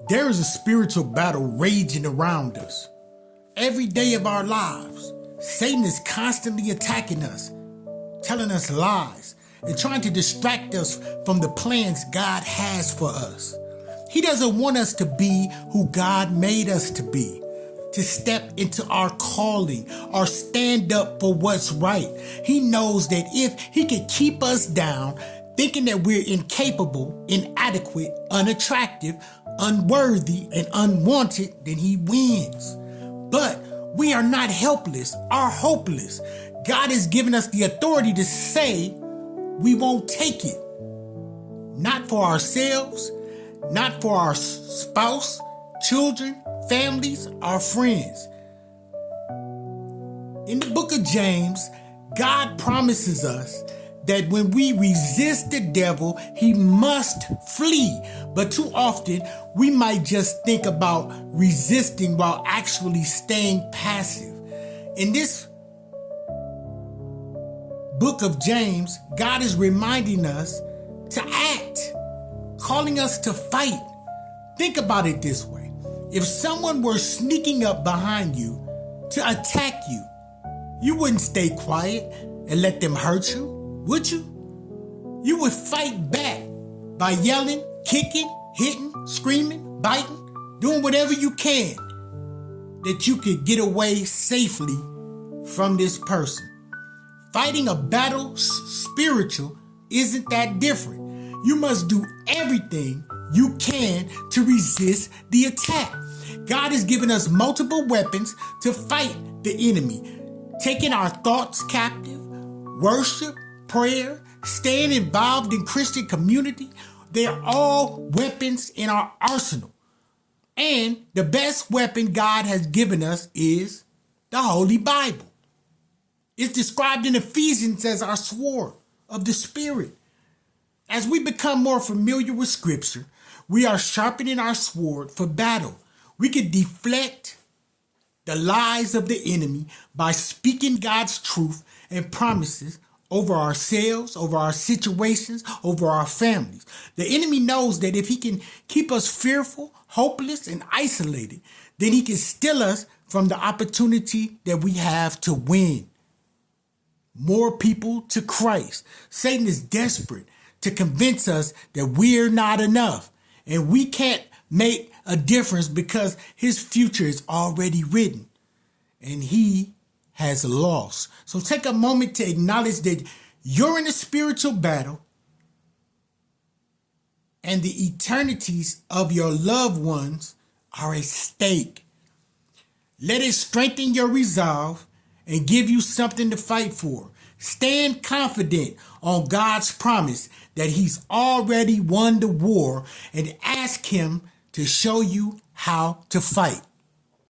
There is a spiritual battle raging around us. Every day of our lives, Satan is constantly attacking us, telling us lies, and trying to distract us from the plans God has for us. He doesn't want us to be who God made us to be, to step into our calling or stand up for what's right. He knows that if he can keep us down, thinking that we're incapable, inadequate, unattractive, unworthy, and unwanted, then he wins. But we are not helpless or hopeless. God has given us the authority to say we won't take it. Not for ourselves, not for our spouse, children, families, or friends. In the book of James, God promises us that when we resist the devil, he must flee. But too often, we might just think about resisting while actually staying passive. In this book of James, God is reminding us to act, calling us to fight. Think about it this way. If someone were sneaking up behind you to attack you, you wouldn't stay quiet and let them hurt you, would you? You would fight back by yelling, kicking, hitting, screaming, biting, doing whatever you can that you could get away safely from this person. Fighting a battle spiritual isn't that different. You must do everything you can to resist the attack. God has given us multiple weapons to fight the enemy, taking our thoughts captive, worship, prayer, staying involved in Christian community. They're all weapons in our arsenal. And the best weapon God has given us is the Holy Bible. It's described in Ephesians as our sword of the Spirit. As we become more familiar with Scripture, we are sharpening our sword for battle. We can deflect the lies of the enemy by speaking God's truth and promises over ourselves, over our situations, over our families. The enemy knows that if he can keep us fearful, hopeless, and isolated, then he can steal us from the opportunity that we have to win more people to Christ. Satan is desperate to convince us that we're not enough and we can't make a difference because his future is already written and he has lost. So take a moment to acknowledge that you're in a spiritual battle and the eternities of your loved ones are at stake. Let it strengthen your resolve and give you something to fight for. Stand confident on God's promise that he's already won the war and ask him to show you how to fight.